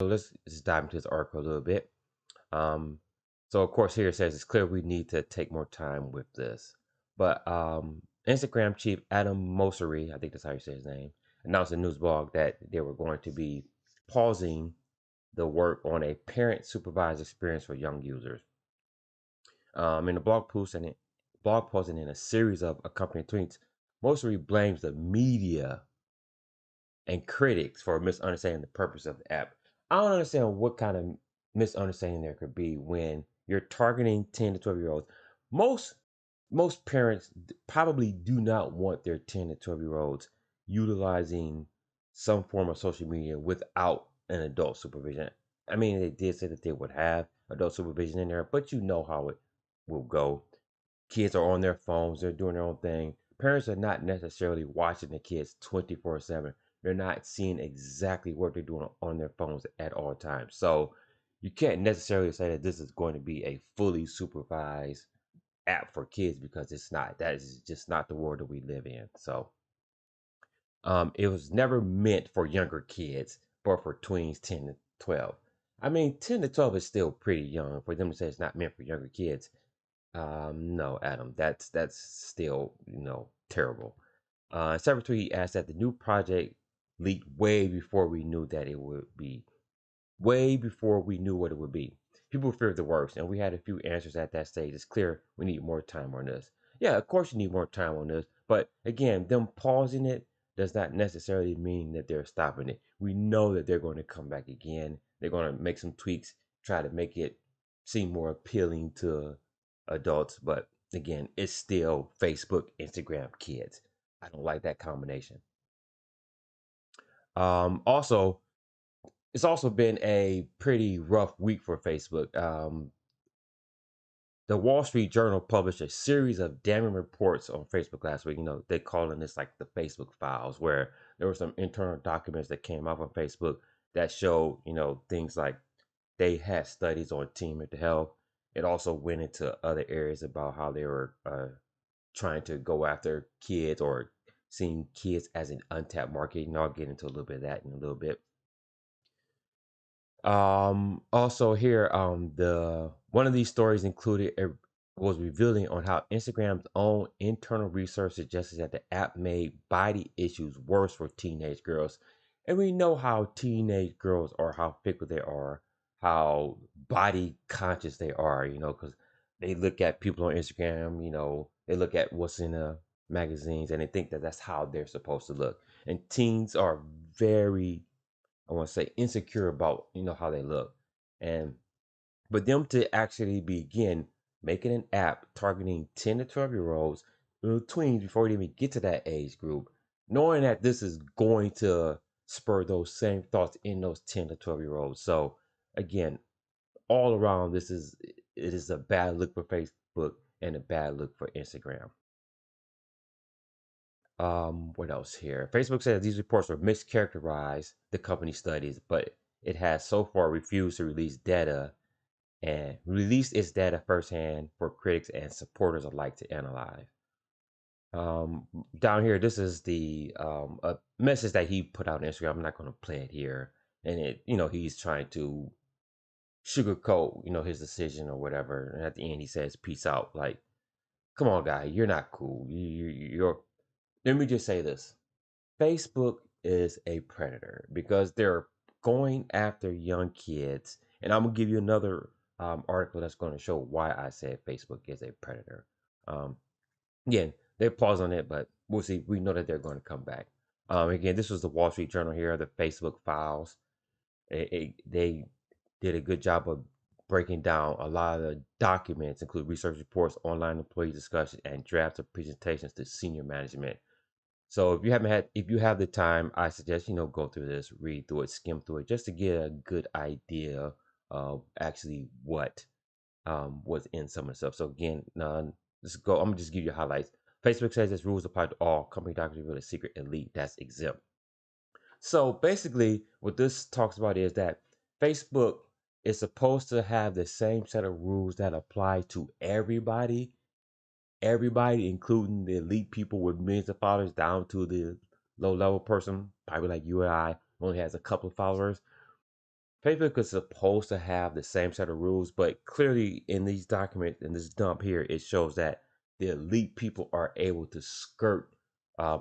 So let's just dive into this article a little bit. Um, so of course here it says it's clear we need to take more time with this. But Instagram chief Adam Mosseri, I think that's how you say his name, announced in news blog that they were going to be pausing the work on a parent supervised experience for young users. In a blog post and in a series of accompanying tweets, Mosseri blames the media and critics for misunderstanding the purpose of the app. I don't understand what kind of misunderstanding there could be when you're targeting 10 to 12-year-olds. Most most parents probably do not want their 10 to 12-year-olds utilizing some form of social media without an adult supervision. I mean, they did say that they would have adult supervision in there, but you know how it will go. Kids are on their phones, they're doing their own thing. Parents are not necessarily watching the kids 24/7. They're not seeing exactly what they're doing on their phones at all times. So you can't necessarily say that this is going to be a fully supervised app for kids because it's not. That is just not the world that we live in. So it was never meant for younger kids, but for tweens 10 to 12. I mean, 10 to 12 is still pretty young for them to say it's not meant for younger kids. No, Adam, that's still terrible. Separate tweet, he asked that the new project leaked way before we knew that it would be, way before we knew what it would be. People feared the worst, and we had a few answers at that stage. It's clear we need more time on this. Yeah, of course you need more time on this, but again, them pausing it does not necessarily mean that they're stopping it. We know that they're going to come back again. They're going to make some tweaks, try to make it seem more appealing to adults, but again, it's still Facebook, Instagram, kids. I don't like that combination. Also, it's also been a pretty rough week for Facebook. The Wall Street Journal published a series of damning reports on Facebook last week. They calling this like the Facebook files, where there were some internal documents that came out on Facebook that showed, things like they had studies on teen mental health. It also went into other areas about how they were trying to go after kids or seeing kids as an untapped market. I'll get into a little bit of that in a little bit. Also here, the one of these stories included was revealing on how Instagram's own internal research suggested that the app made body issues worse for teenage girls. And we know how teenage girls are, how fickle they are, how body conscious they are, because they look at people on Instagram, they look at what's in the magazines and they think that that's how they're supposed to look. And teens are very, I want to say, insecure about how they look, and for them to actually begin making an app targeting 10 to 12-year-olds, tweens before they even get to that age group, knowing that this is going to spur those same thoughts in those 10 to 12-year-olds. So again, all around, it is a bad look for Facebook and a bad look for Instagram. What else here? Facebook says these reports were mischaracterized the company studies, but it has so far refused to release its data firsthand for critics and supporters alike to analyze. Um, Down here, this is the a message that he put out on Instagram. I'm not going to play it here, and he's trying to sugarcoat his decision or whatever. And at the end, he says, "Peace out." Like, come on, guy, you're not cool. You're. Let me just say this: Facebook is a predator because they're going after young kids. And I'm gonna give you another article that's going to show why I said Facebook is a predator. Um, Again, they pause on it, but we'll see. We know that they're going to come back. Again, this was the Wall Street Journal here, the Facebook files. They did a good job of breaking down a lot of the documents, include research reports, online employee discussions, and drafts of presentations to senior management. So if you have the time, I suggest go through this, read through it, skim through it, just to get a good idea of actually what was in some of the stuff. So again, let's go. I'm gonna just give you highlights. Facebook says its rules apply to all company documents with a secret elite that's exempt. So basically, what this talks about is that Facebook is supposed to have the same set of rules that apply to everybody, including the elite people with millions of followers, down to the low level person, probably like you and I, only has a couple of followers. Facebook is supposed to have the same set of rules, but clearly in these documents, in this dump here, it shows that the elite people are able to skirt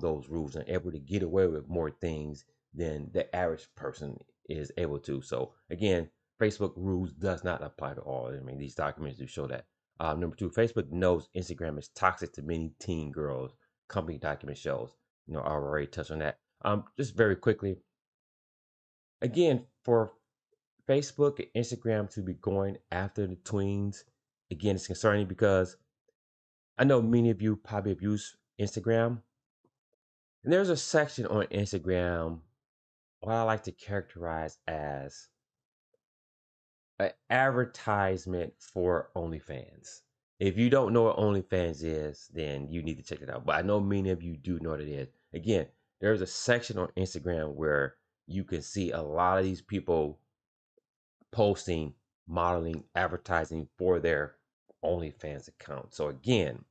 those rules and able to get away with more things than the average person is able to. So again, Facebook rules does not apply to all. I mean, these documents do show that. Number two, Facebook knows Instagram is toxic to many teen girls. Company document shows. You know, I already touched on that. Just very quickly, again, for Facebook and Instagram to be going after the tweens, again, it's concerning because I know many of you probably have used Instagram. And there's a section on Instagram what I like to characterize as an advertisement for OnlyFans. If you don't know what OnlyFans is, then you need to check it out. But I know many of you do know what it is. Again, there's a section on Instagram where you can see a lot of these people posting, modeling, advertising for their OnlyFans account. So again,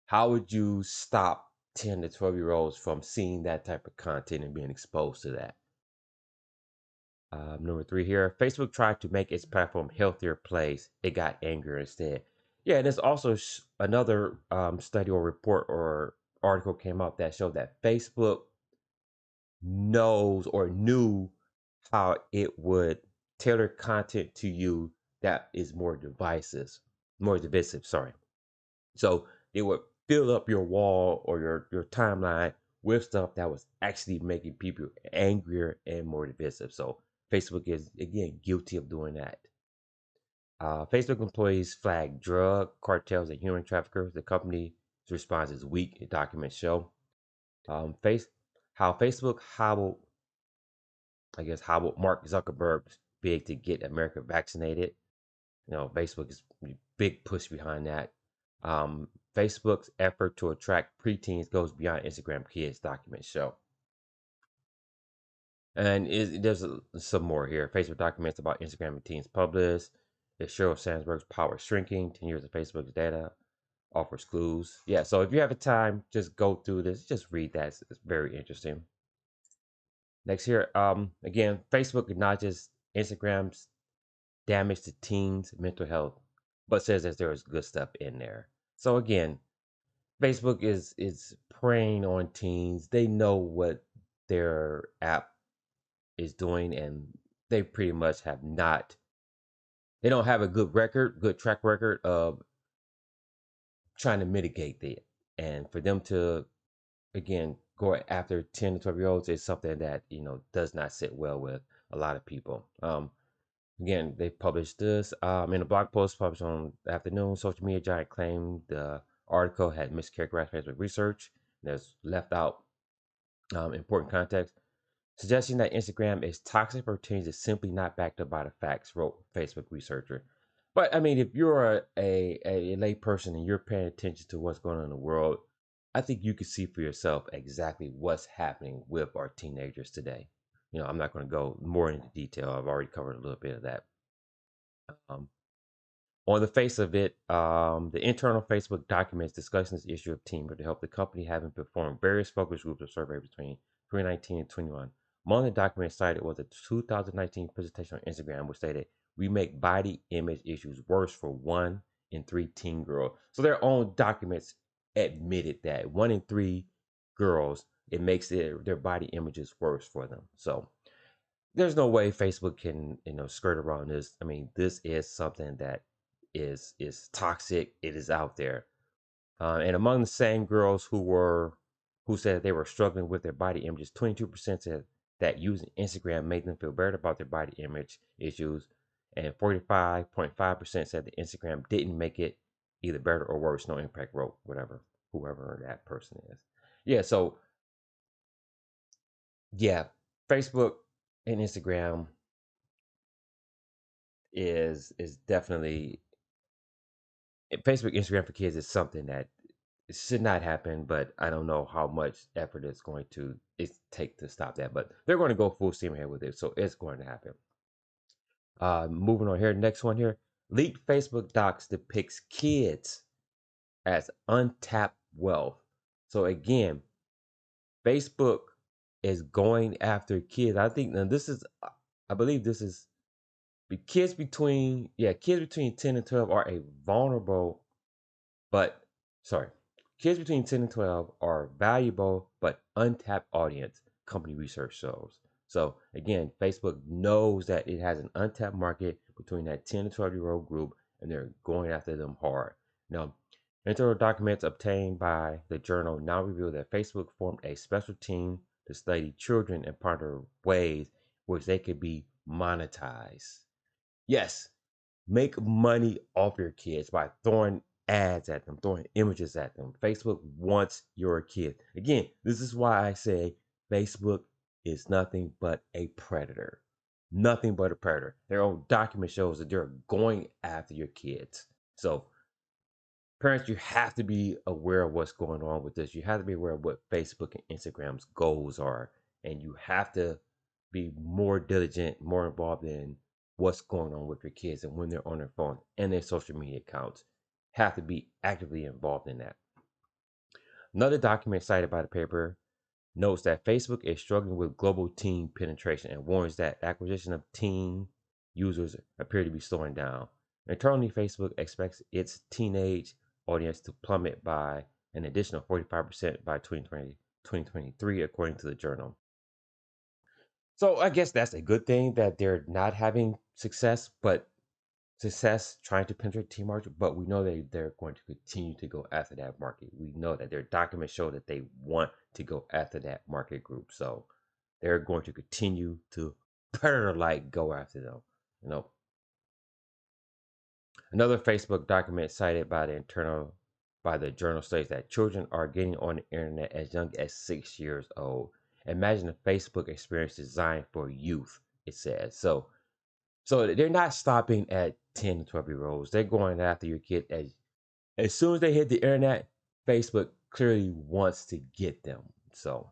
how would you stop 10 to 12-year-olds from seeing that type of content and being exposed to that? Number three here, Facebook tried to make its platform healthier place. It got angrier instead. Yeah, and there's also another study or report or article came out that showed that Facebook knows or knew how it would tailor content to you that is more divisive, sorry. So it would fill up your wall or your timeline with stuff that was actually making people angrier and more divisive. So Facebook is again guilty of doing that. Facebook employees flag drug cartels and human traffickers. The company's response is weak. Documents show. Face how Facebook hobbled Mark Zuckerberg's big to get America vaccinated. You know, Facebook is a big push behind that. Facebook's effort to attract preteens goes beyond Instagram kids, documents show. And there's some more here. Facebook documents about Instagram and teens published. It shows Sandberg's power shrinking. 10 years of Facebook's data offers clues. Yeah, so if you have a time, just go through this. Just read that. It's very interesting. Next here, again, Facebook acknowledges Instagram's damage to teens' mental health, but says that there is good stuff in there. So again, Facebook is preying on teens. They know what their app is doing, and they pretty much have not. They don't have a good track record of trying to mitigate that. And for them to again go after 10 to 12-year-olds is something that does not sit well with a lot of people. Again, they published this in a blog post published on the afternoon. Social media giant claimed the article had mischaracterized Facebook research. There's left out important context, suggesting that Instagram is toxic for teens is simply not backed up by the facts, wrote Facebook researcher. But I mean, if you're a lay person and you're paying attention to what's going on in the world, I think you can see for yourself exactly what's happening with our teenagers today. I'm not going to go more into detail. I've already covered a little bit of that. Um, on the face of it, the internal Facebook documents discussing this issue of teamwork to help the company having performed various focus groups or surveys between 2019 and 21. Among the documents cited was a 2019 presentation on Instagram which stated, "We make body image issues worse for 1 in 3 teen girls." So their own documents admitted that 1 in 3 girls, it makes their body images worse for them. So there's no way Facebook can skirt around this. I mean, this is something that is toxic. It is out there, and among the same girls who said they were struggling with their body images, 22% said that using Instagram made them feel better about their body image issues, and 45.5% said that Instagram didn't make it either better or worse. No impact, wrote whoever that person is. Yeah, so yeah, Facebook and Instagram is definitely Facebook, Instagram for kids is something that should not happen, but I don't know how much effort it's going to take to stop that. But they're going to go full steam ahead with it, so it's going to happen. Moving on here, next one here. Leaked Facebook docs depicts kids as untapped wealth. So again, Facebook is going after kids. I think now this is I believe this is kids between 10 and 12 are a vulnerable but sorry, kids between 10 and 12 are valuable but untapped audience, company research shows. So again, Facebook knows that it has an untapped market between that 10 to 12-year-old group, and they're going after them hard. Now, internal documents obtained by the journal now reveal that Facebook formed a special team to study children and ponder ways which they could be monetized. Yes, make money off your kids by throwing ads at them, throwing images at them. Facebook wants your kid. Again, this is why I say Facebook is nothing but a predator. Nothing but a predator. Their own document shows that they're going after your kids. So, parents, you have to be aware of what's going on with this. You have to be aware of what Facebook and Instagram's goals are. And you have to be more diligent, more involved in what's going on with your kids and when they're on their phone and their social media accounts. Have to be actively involved in that. Another document cited by the paper notes that Facebook is struggling with global teen penetration and warns that acquisition of teen users appear to be slowing down. Internally, Facebook expects its teenage audience to plummet by an additional 45% by 2023, according to the journal. So I guess that's a good thing that they're not having success trying to penetrate teen market, but we know they're going to continue to go after that market. We know that their documents show that they want to go after that market group. So they're going to continue to predator like go after them. You know, another Facebook document cited by the journal states that children are getting on the internet as young as 6 years old. Imagine a Facebook experience designed for youth, it says. So they're not stopping at 10 to 12-year-olds. They're going after your kid as soon as they hit the internet. Facebook clearly wants to get them. So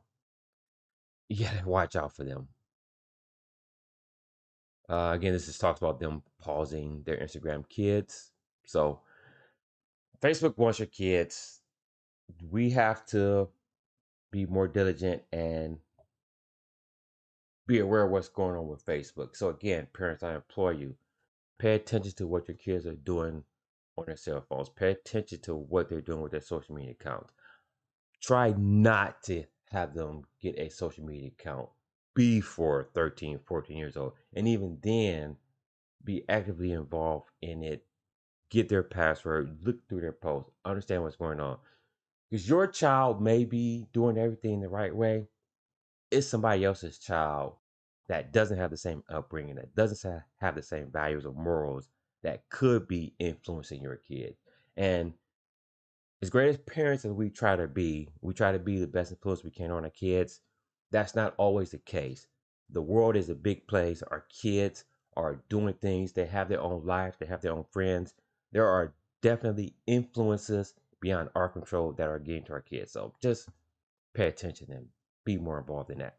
you gotta watch out for them. Again, this just talks about them pausing their Instagram kids. So Facebook wants your kids. We have to be more diligent and be aware of what's going on with Facebook. So again, parents, I implore you, pay attention to what your kids are doing on their cell phones. Pay attention to what they're doing with their social media accounts. Try not to have them get a social media account before 13, 14 years old. And even then, be actively involved in it. Get their password, look through their posts, understand what's going on. Because your child may be doing everything the right way. It's somebody else's child that doesn't have the same upbringing, that doesn't have the same values or morals that could be influencing your kid. And as great as parents as we try to be the best influence we can on our kids. That's not always the case. The world is a big place. Our kids are doing things. They have their own life. They have their own friends. There are definitely influences beyond our control that are getting to our kids. So just pay attention and be more involved in that.